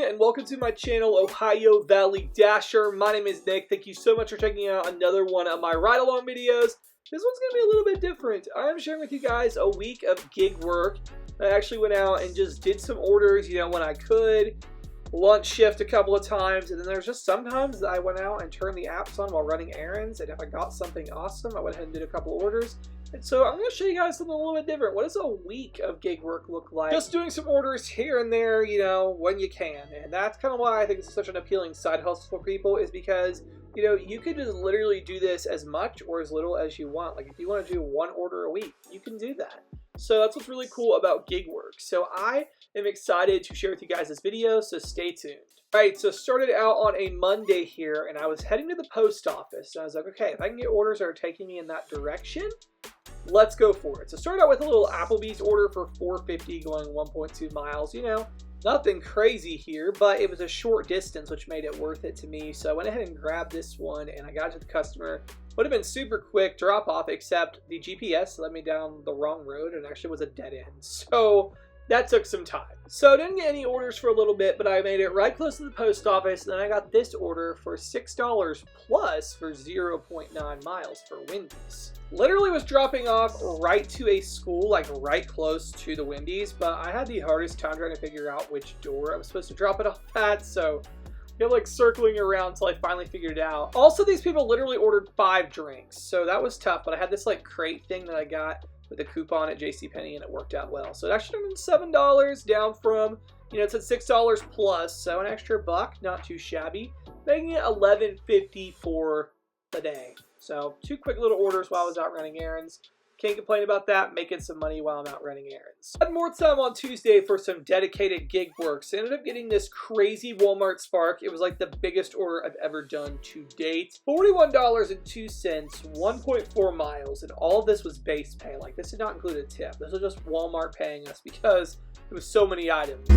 and welcome to my channel, Ohio Valley Dasher. My name is Nick. Thank you so much for checking out another one of my ride-along videos. This one's going to be a little bit different. I'm sharing with you guys a week of gig work. I actually went out and just did some orders, when I could. Lunch shift a couple of times, and then there's just sometimes that I went out and turned the apps on while running errands, and if I got something awesome, I went ahead and did a couple of orders. And so I'm going to show you guys something a little bit different. What does a week of gig work look like? Just doing some orders here and there, when you can. And that's kind of why I think it's such an appealing side hustle for people, is because, you could just literally do this as much or as little as you want. Like if you want to do one order a week, you can do that. So that's what's really cool about gig work. So I am excited to share with you guys this video, so stay tuned. All right, so started out on a Monday here, and I was heading to the post office. And I was like, okay, if I can get orders that are taking me in that direction, let's go for it. So started out with a little Applebee's order for $4.50 going 1.2 miles. Nothing crazy here, but it was a short distance, which made it worth it to me. So I went ahead and grabbed this one, and I got it to the customer. Would have been super quick drop off, except the GPS led me down the wrong road and actually was a dead end. So that took some time. So I didn't get any orders for a little bit, but I made it right close to the post office. And then I got this order for $6 plus for 0.9 miles for Wendy's. Literally was dropping off right to a school, like right close to the Wendy's, but I had the hardest time trying to figure out which door I was supposed to drop it off at. So like circling around until I finally figured it out. Also, these people literally ordered 5 drinks, so that was tough, but I had this like crate thing that I got with a coupon at JCPenney, and it worked out well. So it actually been $7 down from, it said $6 plus, so an extra buck, not too shabby, making it $11.50 for the day. So 2 quick little orders while I was out running errands. Can't complain about that, making some money while I'm out running errands. Had more time on Tuesday for some dedicated gig work. So I ended up getting this crazy Walmart Spark. It was like the biggest order I've ever done to date. $41.02, 1.4 miles, and all of this was base pay. Like this did not include a tip. This was just Walmart paying us because it was so many items.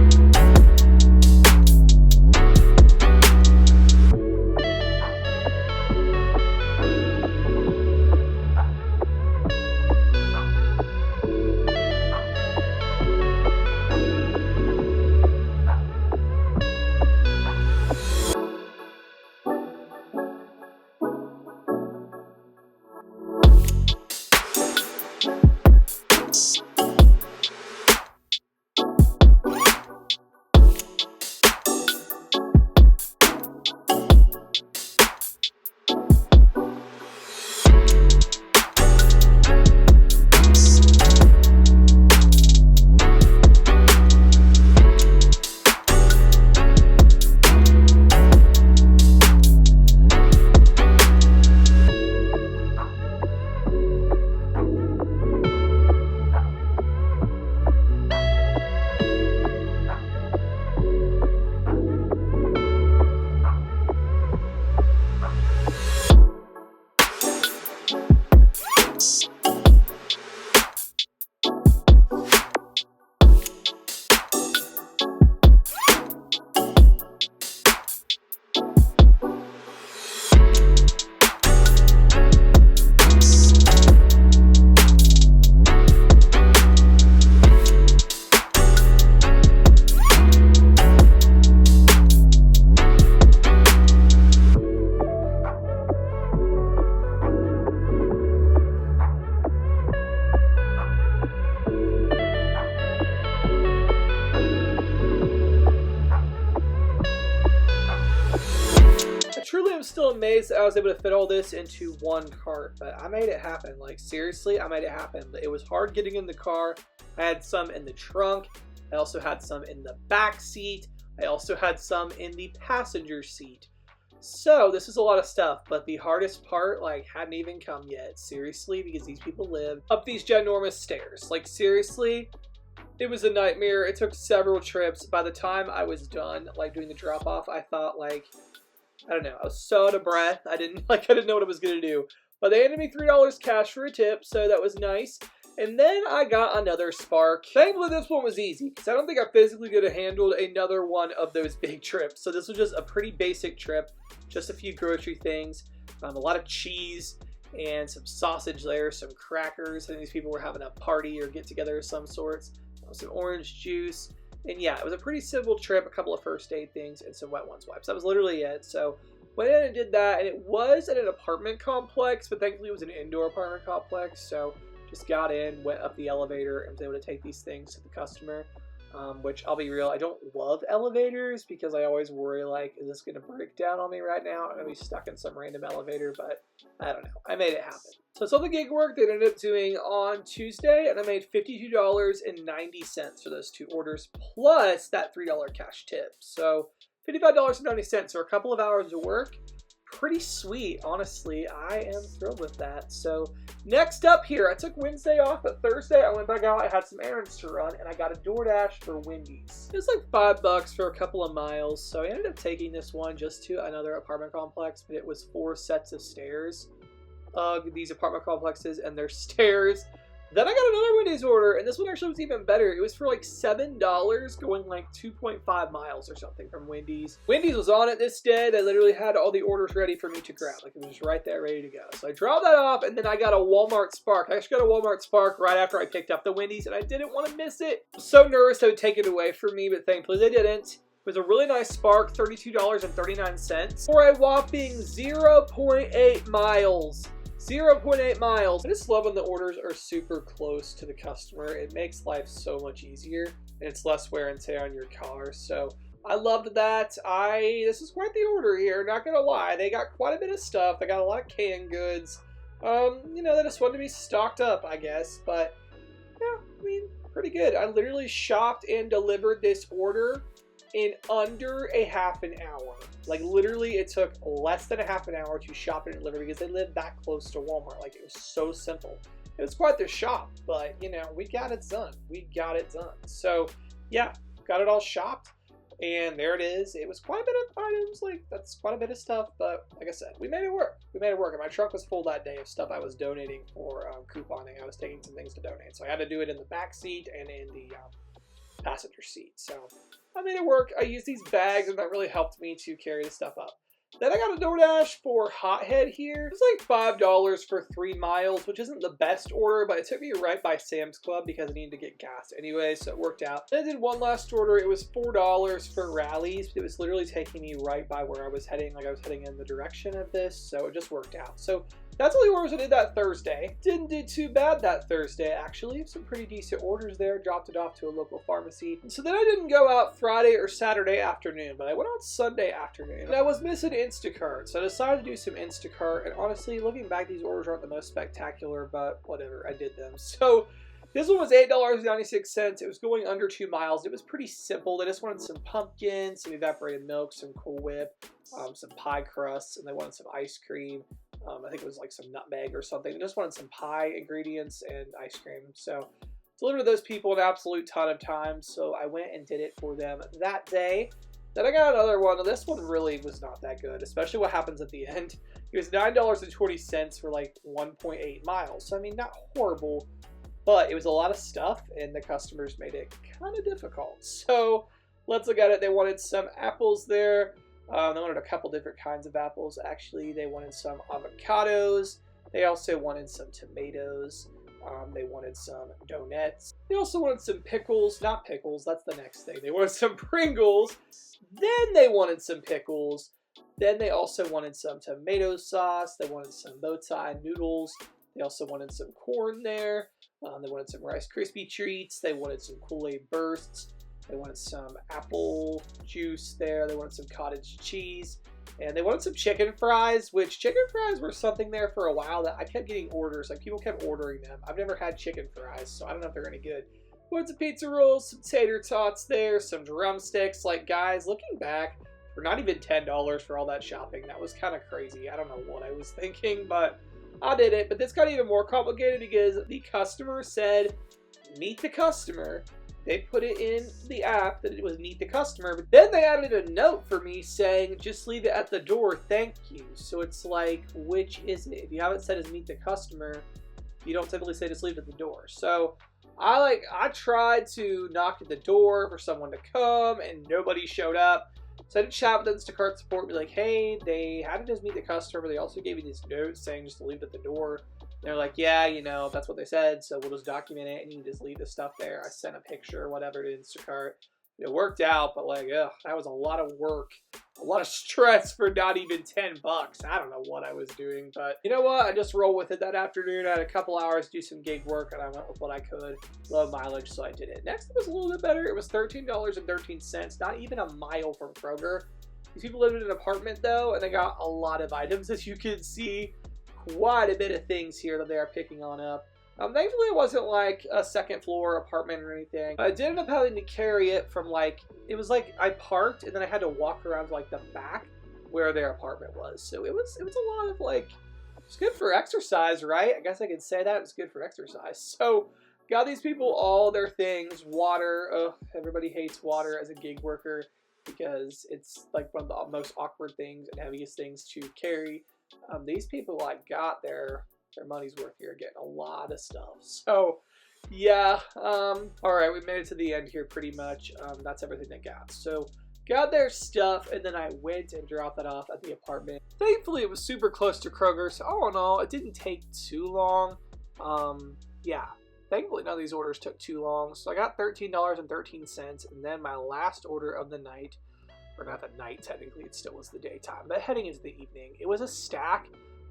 I'm still amazed that I was able to fit all this into one cart, but I made it happen. Like seriously, I made it happen. It was hard getting in the car. I had some in the trunk. I also had some in the back seat. I also had some in the passenger seat. So this is a lot of stuff, but the hardest part hadn't even come yet. Seriously, because these people live up these ginormous stairs. Like seriously, it was a nightmare. It took several trips. By the time I was done doing the drop off, I thought I don't know, I was so out of breath. I didn't know what I was gonna do. But they handed me $3 cash for a tip, so that was nice. And then I got another Spark. Thankfully, this one was easy, because I don't think I physically could have handled another one of those big trips. So this was just a pretty basic trip, just a few grocery things, a lot of cheese, and some sausage there, some crackers. I think these people were having a party or get-together of some sorts. Some orange juice, And yeah, it was a pretty simple trip, a couple of first aid things, and some wet ones wipes. That was literally it. So went in and did that, and it was at an apartment complex, but thankfully it was an indoor apartment complex. So just got in, went up the elevator, and was able to take these things to the customer. Which I'll be real, I don't love elevators because I always worry, like, is this going to break down on me right now? I'm going to be stuck in some random elevator, but I don't know. I made it happen. So I saw the gig work they ended up doing on Tuesday, and I made $52.90 for those 2 orders, plus that $3 cash tip. So $55.90 for a couple of hours of work. Pretty sweet, honestly. I am thrilled with that. So next up here, I took Wednesday off, but Thursday I went back out. I had some errands to run, and I got a Doordash for Wendy's. It was like $5 for a couple of miles, so I ended up taking this one just to another apartment complex, but it was 4 sets of stairs. These apartment complexes and their stairs. Then I got another Wendy's order, and this one actually was even better. It was for like $7 going like 2.5 miles or something from Wendy's. Wendy's was on it this day. They literally had all the orders ready for me to grab. Like, it was just right there ready to go. So I dropped that off, and then I got a Walmart Spark. I actually got a Walmart Spark right after I picked up the Wendy's, and I didn't want to miss it. I was so nervous they would take it away from me, but thankfully they didn't. It was a really nice Spark, $32.39 for a whopping 0.8 miles. 0.8 miles. I just love when the orders are super close to the customer. It makes life so much easier, and it's less wear and tear on your car. So I loved that. This is quite the order here, not gonna lie. They got quite a bit of stuff. They got a lot of canned goods. You know, they just wanted to be stocked up, I guess. But yeah, I mean, pretty good. I literally shopped and delivered this order in under a half an hour. Like, literally it took less than a half an hour to shop and deliver because they live that close to Walmart. Like, it was so simple. It was quite the shop, but you know, we got it done. We got it done. So yeah, got it all shopped, and there it is. It was quite a bit of items. Like, that's quite a bit of stuff, but like I said, we made it work. We made it work, and my truck was full that day of stuff I was donating for couponing. I was taking some things to donate, so I had to do it in the back seat and in the passenger seat. So I made it work. I used these bags, and that really helped me to carry the stuff up. Then I got a Doordash for Hothead here. It was like $5 for 3 miles, which isn't the best order, but it took me right by Sam's Club because I needed to get gas anyway, so it worked out. Then I did one last order. It was $4 for Rallies. It was literally taking me right by where I was heading. Like, I was heading in the direction of this, so it just worked out. So that's all the orders I did that Thursday. Didn't do too bad that Thursday, actually. Some pretty decent orders there. Dropped it off to a local pharmacy. And so then I didn't go out Friday or Saturday afternoon, but I went out Sunday afternoon. And I was missing Instacart, so I decided to do some Instacart. And honestly, looking back, these orders aren't the most spectacular, but whatever, I did them. So this one was $8.96. It was going under 2 miles. It was pretty simple. They just wanted some pumpkin, some evaporated milk, some Cool Whip, some pie crusts, and they wanted some ice cream. I think it was like some nutmeg or something. They just wanted some pie ingredients and ice cream. So delivered to those people an absolute ton of times. So I went and did it for them that day. Then I got another one. This one really was not that good, especially what happens at the end. It was $9.20 for like 1.8 miles. So I mean, not horrible, but it was a lot of stuff, and the customers made it kind of difficult. So let's look at it. They wanted some apples there. They wanted a couple different kinds of apples, actually. They wanted some avocados. They also wanted some tomatoes. They wanted some donuts. They also wanted some pickles. Not pickles, that's the next thing. They wanted some Pringles. Then they wanted some pickles. Then they also wanted some tomato sauce. They wanted some bow tie noodles. They also wanted some corn there. They wanted some Rice Krispie treats. They wanted some Kool-Aid bursts. They wanted some apple juice there. They wanted some cottage cheese. And they wanted some chicken fries, which chicken fries were something there for a while that I kept getting orders. Like, people kept ordering them. I've never had chicken fries, so I don't know if they're any good. Wanted some pizza rolls, some tater tots there, some drumsticks. Like, guys, looking back, for not even $10 for all that shopping, that was kind of crazy. I don't know what I was thinking, but I did it. But this got even more complicated because the customer said, meet the customer. They put it in the app that it was meet the customer, but then they added a note for me saying, just leave it at the door, thank you. So it's like, which is it? If you have it set as meet the customer, you don't typically say just leave it at the door. So I tried to knock at the door for someone to come, and nobody showed up. So I had to chat with Instacart support, be like, hey, they had it as meet the customer, but they also gave me this note saying just to leave it at the door. They're like, yeah, you know, that's what they said, so we'll just document it, and you can just leave the stuff there. I sent a picture or whatever to Instacart. it worked out, but like, ugh, that was a lot of work, a lot of stress for not even 10 bucks. I don't know what I was doing, but you know what? I just rolled with it that afternoon. I had a couple hours to do some gig work, and I went with what I could. Low mileage, so I did it. Next, it was a little bit better. It was $13.13, not even a mile from Kroger. These people lived in an apartment though, and they got a lot of items, as you can see. Quite a bit of things here that they are picking on up. Thankfully, it wasn't like a second floor apartment or anything. I did end up having to carry it from it was like I parked and then I had to walk around to like the back where their apartment was. So it was a lot of it's good for exercise, right? I guess I could say that it was good for exercise. So got these people all their things, water. Oh, everybody hates water as a gig worker because it's like one of the most awkward things and heaviest things to carry. These people got their money's worth here, getting a lot of stuff. So yeah, all right, we made it to the end here pretty much. That's everything they got. So got their stuff, and then I went and dropped that off at the apartment. Thankfully, it was super close to Kroger, so all in all, it didn't take too long. Yeah, thankfully none of these orders took too long. So I got $13.13, and then my last order of the night, or not the night technically, it still was the daytime, but heading into the evening, it was a stack.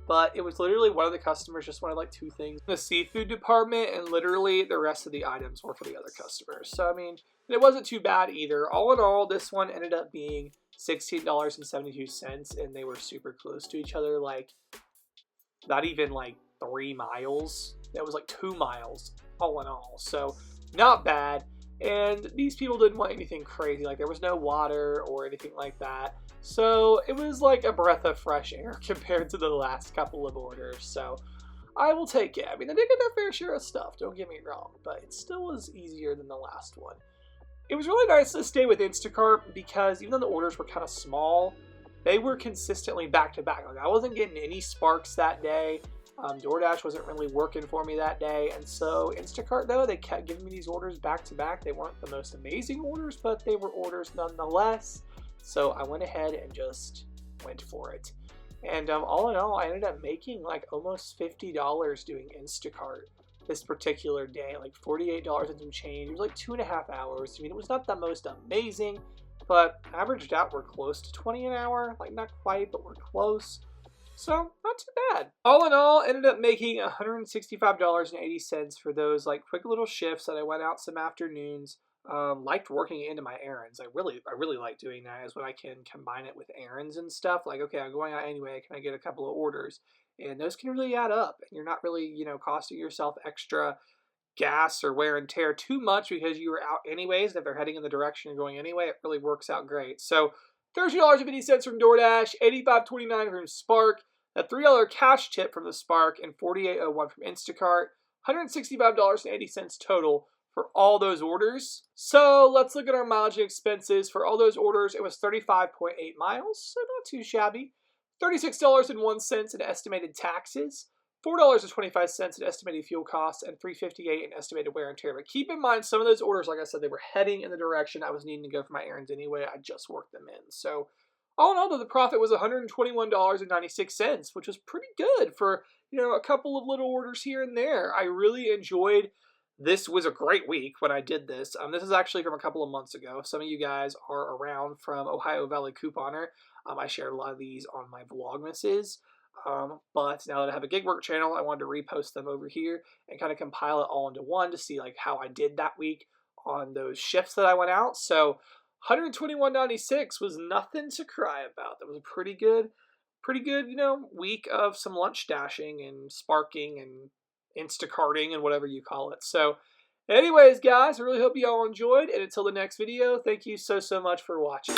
But it was literally one of the customers just wanted like 2 things in the seafood department, and literally the rest of the items were for the other customers. So, I mean, it wasn't too bad either. All in all, this one ended up being $16.72, and they were super close to each other, like not even 3 miles. That was 2 miles all in all. So, not bad. And these people didn't want anything crazy. There was no water or anything like that. So it was like a breath of fresh air compared to the last couple of orders. So I will take it. I mean, they did get their fair share of stuff, don't get me wrong, but it still was easier than the last one. It was really nice to stay with Instacart because even though the orders were kind of small, they were consistently back to back. I wasn't getting any sparks that day. Doordash wasn't really working for me that day. And so Instacart, though, they kept giving me these orders back to back. They weren't the most amazing orders, but they were orders nonetheless. So I went ahead and just went for it. And all in all, I ended up making almost $50 doing Instacart this particular day, $48 and some change. It was 2.5 hours. I mean, it was not the most amazing, but averaged out, we're close to 20 an hour. Not quite, but we're close. So not too bad. All in all, ended up making $165.80 for those quick little shifts that I went out some afternoons. Liked working into my errands. I really like doing that, is when I can combine it with errands and stuff. Okay, I'm going out anyway, can I get a couple of orders? And those can really add up, and you're not really, costing yourself extra gas or wear and tear too much because you were out anyways. If they're heading in the direction you're going anyway, it really works out great. So $30.50 from Doordash, $85.29 from Spark, a $3 cash tip from the Spark, and $48.01 from Instacart. $165.80 total for all those orders. So let's look at our mileage and expenses. For all those orders, it was 35.8 miles, so not too shabby. $36.01 in estimated taxes, $4.25 in estimated fuel costs, and $3.58 in estimated wear and tear. But keep in mind, some of those orders, like I said, they were heading in the direction I was needing to go for my errands anyway. I just worked them in. So all in all, the profit was $121.96, which was pretty good for, a couple of little orders here and there. I really enjoyed. This was a great week when I did this. This is actually from a couple of months ago. Some of you guys are around from Ohio Valley Couponer. I shared a lot of these on my Vlogmases. But now that I have a Gigwork channel, I wanted to repost them over here and kind of compile it all into one to see how I did that week on those shifts that I went out. So $121.96 was nothing to cry about. That was a pretty good, week of some lunch dashing and sparking and Instacarting and whatever you call it. So anyways, guys, I really hope you all enjoyed, and until the next video, thank you so much for watching.